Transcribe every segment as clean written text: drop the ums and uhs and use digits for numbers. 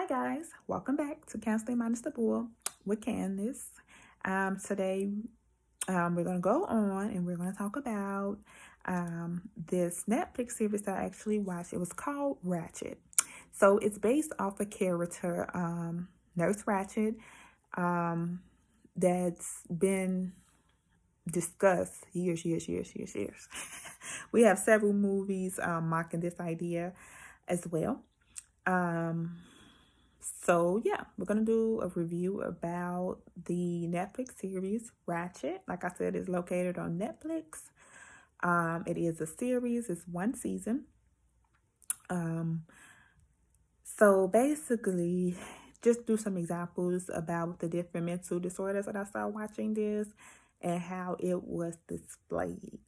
Hi guys, welcome back to Counseling Minus the Bull with Candace. Today we're going to go on and we're going to talk about this Netflix series that I actually watched. It was called Ratched. So it's based off a character, Nurse Ratched, that's been discussed years. We have several movies mocking this idea as well. So yeah, we're gonna do a review about the Netflix series Ratched. Like I said, it's located on Netflix. It is a series. It's one season. So basically, just do some examples about the different mental disorders that I saw watching this and how it was displayed.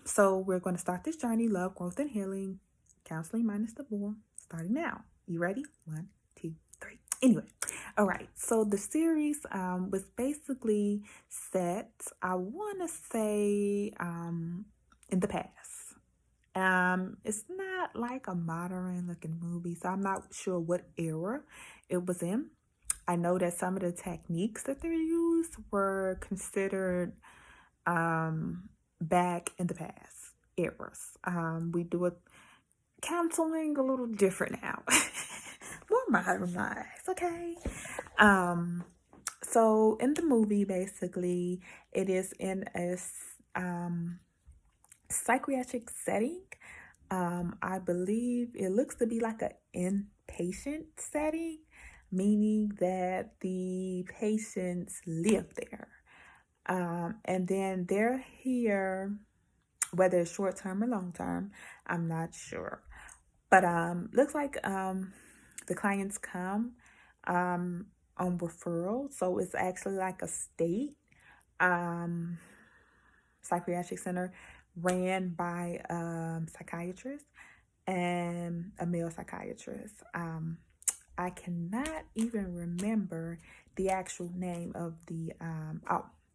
So we're going to start this journey, love, growth, and healing, counseling minus the bull, starting now. You ready? 1, 2, 3. Anyway, all right. So the series was basically set, I want to say, in the past. It's not like a modern looking movie, so I'm not sure what era it was in. I know that some of the techniques that they used were considered back in the past eras. We do it counseling a little different now. More modernized, okay? So in the movie, basically, it is in a psychiatric setting. I believe it looks to be like an inpatient setting, meaning that the patients live there. And then they're here, whether it's short term or long term, I'm not sure. But looks like the clients come on referral, so it's actually like a state psychiatric center ran by a psychiatrist and a male psychiatrist. I cannot even remember the actual name of the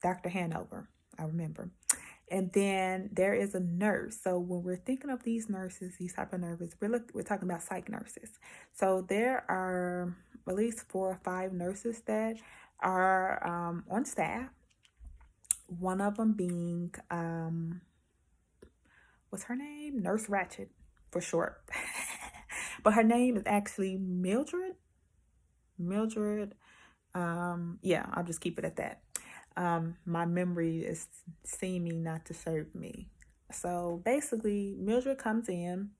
Dr. Hanover. I remember. And then there is a nurse. So when we're thinking of these nurses, these type of nurses, we're talking about psych nurses. So there are at least 4 or 5 nurses that are on staff. One of them being, what's her name? Nurse Ratched for short. But her name is actually Mildred. Yeah, I'll just keep it at that. My memory is seeming not to serve me. So basically, Mildred comes in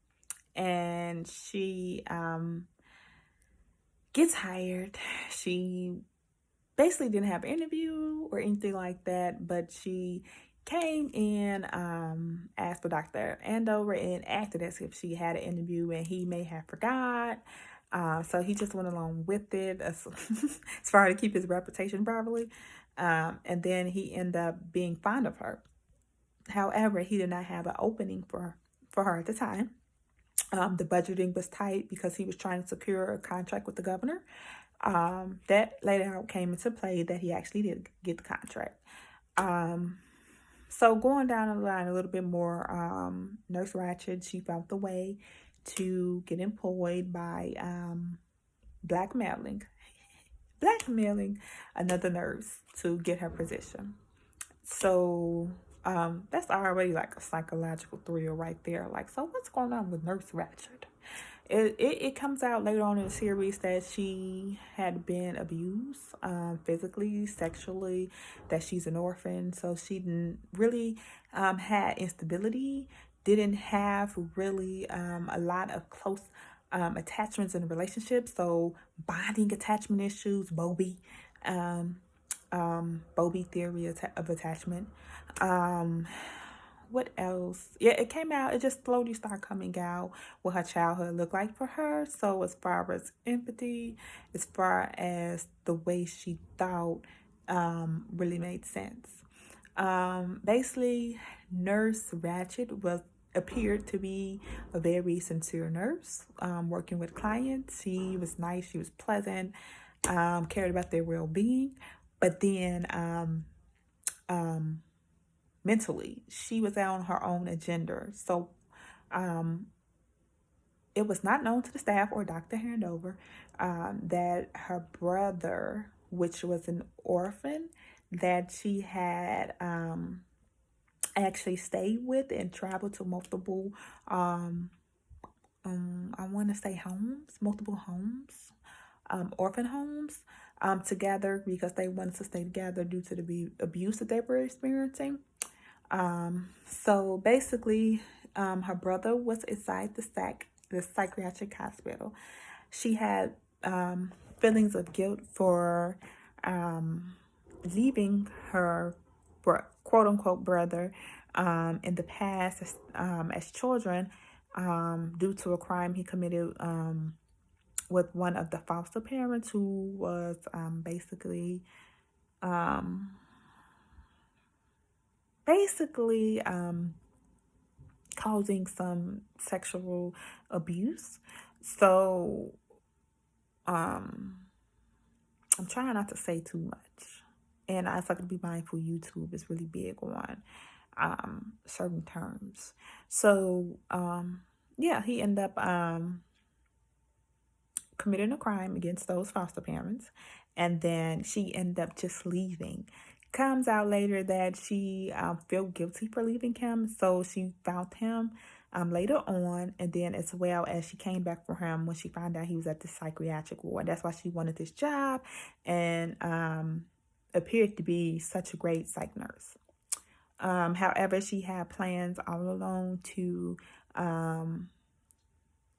and she gets hired. She basically didn't have an interview or anything like that, but she came in, asked for Dr. Andover and acted as if she had an interview and he may have forgot. So he just went along with it as far to keep his reputation properly. And then he ended up being fond of her. However, he did not have an opening for her at the time. The budgeting was tight because he was trying to secure a contract with the governor. That later came into play that he actually did get the contract. So going down the line a little bit more, Nurse Ratched, she found the way to get employed by blackmailing another nurse to get her position. So that's already like a psychological thrill right there. Like, so what's going on with Nurse Ratched? It comes out later on in the series that she had been abused physically, sexually, that she's an orphan. So she didn't really had instability, didn't have really a lot of close attachments in a relationship. So bonding attachment issues, Bowlby theory of attachment. What else? Yeah, it came out. It just slowly started coming out what her childhood looked like for her. So as far as empathy, as far as the way she thought, really made sense. Basically, Nurse Ratched appeared to be a very sincere nurse, working with clients. She was nice. She was pleasant. Cared about their well-being. But then mentally, she was on her own agenda. So it was not known to the staff or Dr. Handover that her brother, which was an orphan, that she had actually stayed with and traveled to multiple, I want to say homes, multiple homes, orphan homes, together because they wanted to stay together due to the abuse that they were experiencing. So basically, her brother was inside the psychiatric hospital. She had feelings of guilt for leaving her quote unquote brother in the past as children due to a crime he committed with one of the foster parents who was um, basically causing some sexual abuse. So um, I'm trying not to say too much. And I like to be mindful, YouTube is really big on certain terms. So yeah, he ended up committing a crime against those foster parents, and then she ended up just leaving. Comes out later that she felt guilty for leaving him, so she found him later on, and then as well as she came back for him when she found out he was at the psychiatric ward. That's why she wanted this job, and appeared to be such a great psych nurse. However, she had plans all along to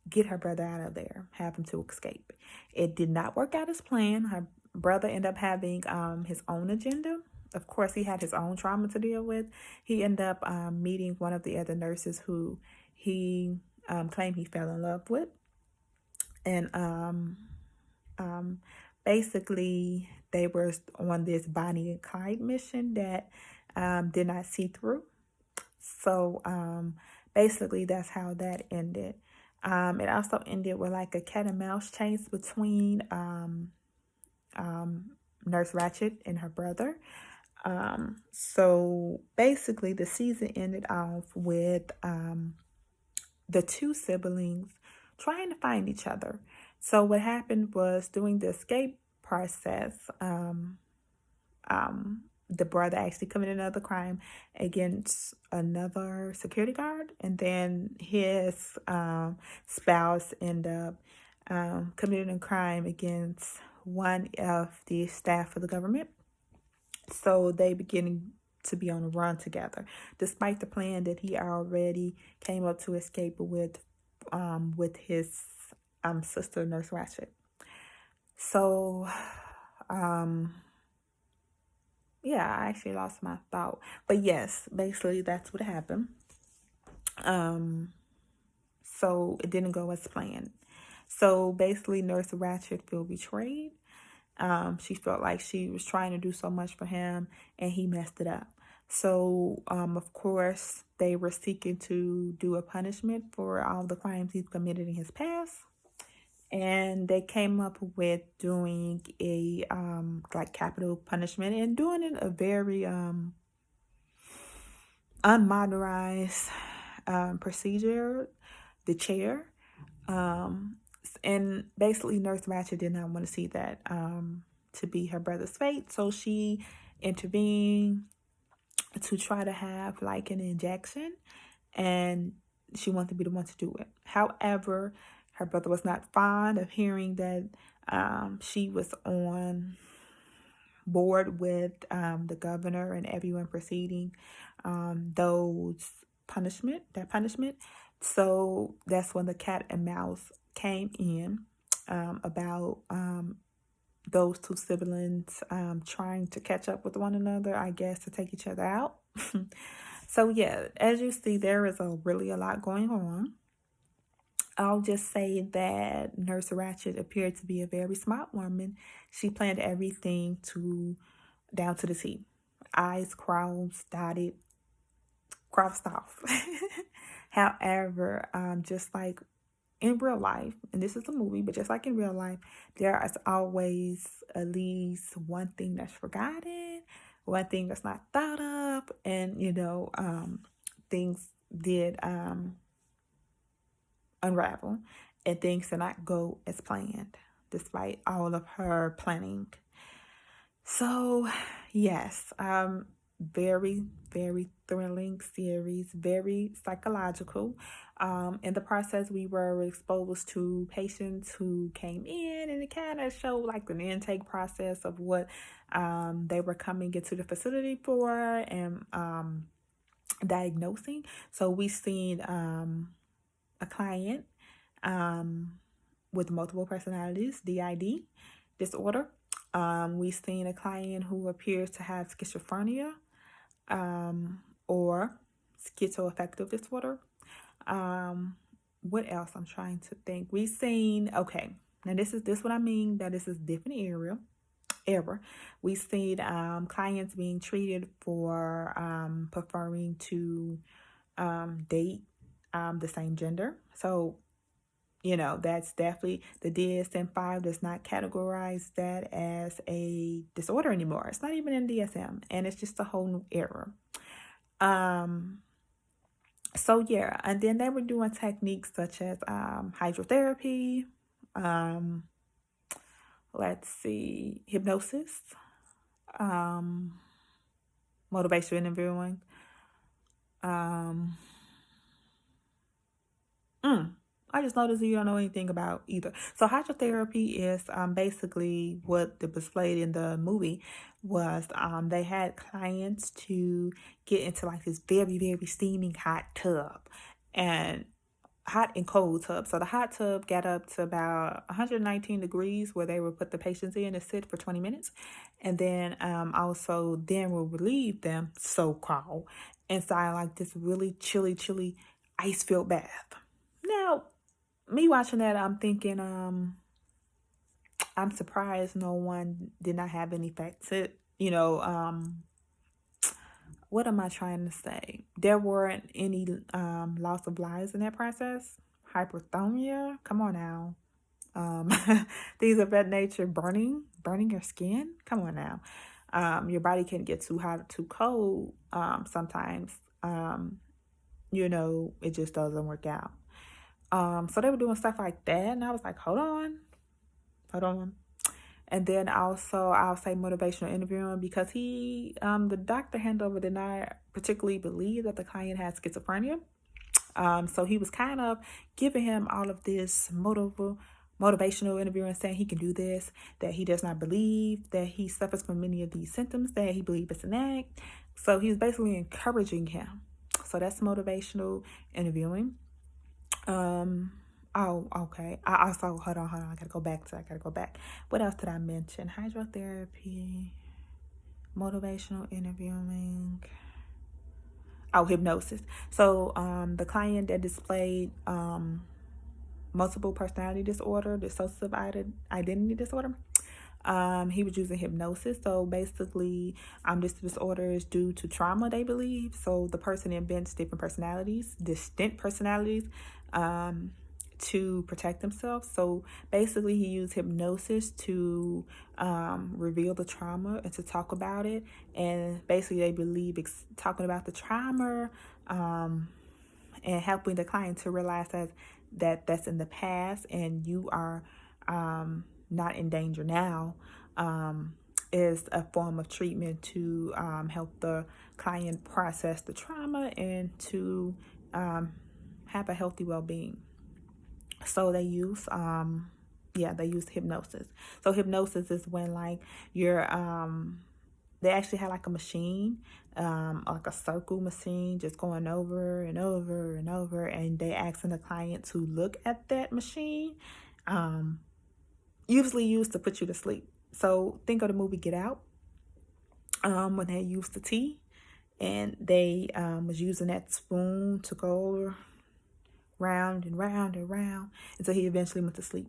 get her brother out of there, have him to escape. It did not work out as planned. Her brother ended up having his own agenda. Of course, he had his own trauma to deal with. He ended up meeting one of the other nurses who he claimed he fell in love with. And basically, they were on this Bonnie and Clyde mission that did not see through. So basically, that's how that ended. It also ended with like a cat and mouse chase between Nurse Ratched and her brother. So basically, the season ended off with the two siblings trying to find each other. So what happened was during the escape process, the brother actually committed another crime against another security guard, and then his spouse ended up committing a crime against one of the staff of the government. So they beginning to be on the run together, despite the plan that he already came up to escape with his sister, Nurse Ratched. So yeah, I actually lost my thought. But yes, basically that's what happened. So it didn't go as planned. So basically Nurse Ratched felt betrayed. She felt like she was trying to do so much for him and he messed it up. So of course they were seeking to do a punishment for all the crimes he's committed in his past. And they came up with doing a like capital punishment and doing it a very unmodernized procedure, the chair. And basically Nurse Ratched did not want to see that to be her brother's fate, so she intervened to try to have like an injection, and she wanted to be the one to do it. However, her brother was not fond of hearing that she was on board with the governor and everyone proceeding that punishment. So that's when the cat and mouse came in about those two siblings trying to catch up with one another, I guess, to take each other out. So yeah, as you see, there is really a lot going on. I'll just say that Nurse Ratched appeared to be a very smart woman. She planned everything down to the T. I's crossed, dotted, crossed off. However, just like in real life, and this is a movie, but just like in real life, there is always at least one thing that's forgotten, one thing that's not thought of, and things did unravel. and things did not go as planned, despite all of her planning. So, yes, very, very thrilling series, very psychological. In the process, we were exposed to patients who came in, and it kind of showed like an intake process of what they were coming into the facility for, and diagnosing. So we seen a client um, with multiple personalities, DID disorder. We've seen a client who appears to have schizophrenia or schizoaffective disorder. What else? I'm trying to think. We've seen, okay, now this is what I mean that this is different era. We've seen clients being treated for preferring to date the same gender. So, that's definitely the DSM-5 does not categorize that as a disorder anymore. It's not even in DSM, and it's just a whole new era. So yeah, and then they were doing techniques such as hydrotherapy, let's see, hypnosis, motivational interviewing, I just noticed you don't know anything about either. So hydrotherapy is basically what the displayed in the movie was. They had clients to get into like this very, very steaming hot tub, and hot and cold tub. So the hot tub got up to about 119 degrees where they would put the patients in and sit for 20 minutes. And then also then will relieve them, so-called, inside like this really chilly ice-filled bath. Now, me watching that, I'm thinking, I'm surprised no one did not have any facts. What am I trying to say? There weren't any loss of lives in that process. Hypothermia, come on now. Things of that nature, burning your skin. Come on now. Your body can get too hot or too cold sometimes. It just doesn't work out. So they were doing stuff like that, and I was like, hold on. And then also I'll say motivational interviewing, because the doctor handover did not particularly believe that the client had schizophrenia. So he was kind of giving him all of this motivational interviewing, saying he can do this, that he does not believe that he suffers from many of these symptoms, that he believes it's an act. So he was basically encouraging him. So that's motivational interviewing. Oh, okay. I also, hold on. I gotta go back. What else did I mention? Hydrotherapy, motivational interviewing. Oh, hypnosis. So, the client that displayed multiple personality disorder, dissociative identity disorder, he was using hypnosis. So basically, this disorder is due to trauma, they believe. So the person invents different personalities, distinct personalities, to protect themselves. So basically, he used hypnosis to reveal the trauma and to talk about it. And basically, they believe talking about the trauma and helping the client to realize that's in the past and you are not in danger now, is a form of treatment to help the client process the trauma and to have a healthy well-being. So they use hypnosis. So hypnosis is when like you're they actually had like a machine, like a circle machine, just going over and over and over, and they asking the client to look at that machine, usually used to put you to sleep. So think of the movie Get Out, when they used the tea, and they was using that spoon to go round and round and round until he eventually went to sleep.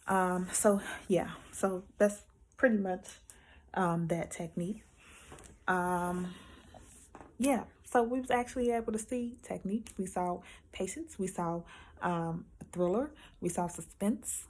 So that's pretty much that technique. So we was actually able to see technique. We saw patience. We saw thriller. We saw suspense.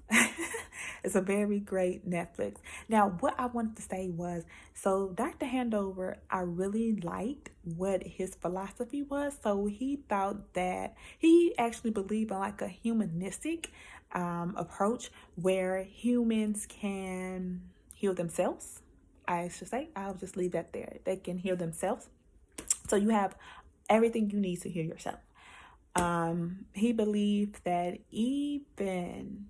It's a very great Netflix. Now, what I wanted to say was, so Dr. Handover, I really liked what his philosophy was. So he thought that he actually believed in like a humanistic approach where humans can heal themselves. I should say, I'll just leave that there. They can heal themselves. So you have everything you need to heal yourself. He believed that even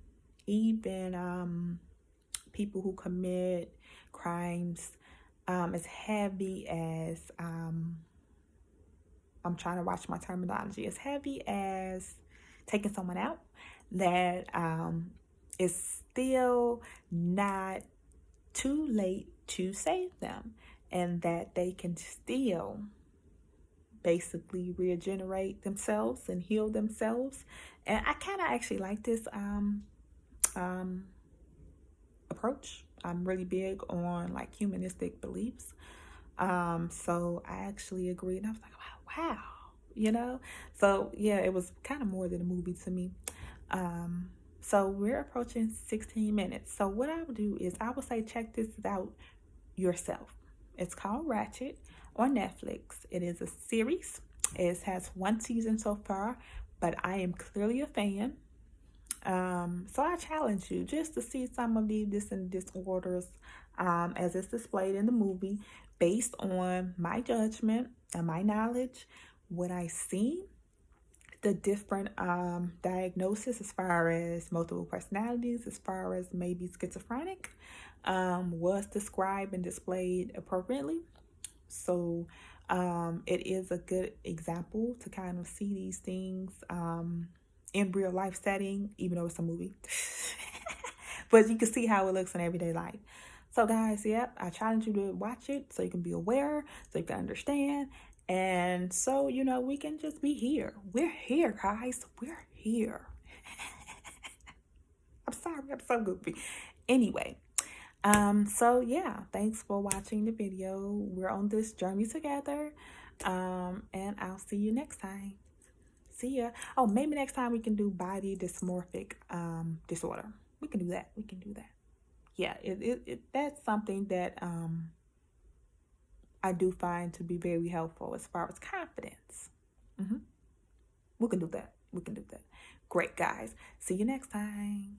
people who commit crimes, as heavy as I'm trying to watch my terminology, as heavy as taking someone out, that it's still not too late to save them, and that they can still basically regenerate themselves and heal themselves. And I kind of actually like this um, approach. I'm really big on like humanistic beliefs. So I actually agreed, and I was like, wow, you know. So yeah, it was kind of more than a movie to me. So we're approaching 16 minutes. So what I would do is I would say check this out yourself. It's called Ratched on Netflix. It is a series. It has one season so far, but I am clearly a fan. So I challenge you just to see some of the disorders as it's displayed in the movie based on my judgment and my knowledge, what I see, the different diagnosis as far as multiple personalities, as far as maybe schizophrenic, was described and displayed appropriately. So it is a good example to kind of see these things in real life setting, even though it's a movie. But you can see how it looks in everyday life. So guys, yep, I challenge you to watch it so you can be aware, so you can understand. And so, we can just be here. We're here, guys. We're here. I'm sorry, I'm so goofy. Anyway, so yeah, thanks for watching the video. We're on this journey together. And I'll see you next time. See ya. Oh, maybe next time we can do body dysmorphic disorder. We can do that. We can do that. Yeah, that's something that I do find to be very helpful as far as confidence. We can do that. We can do that. Great, guys. See you next time.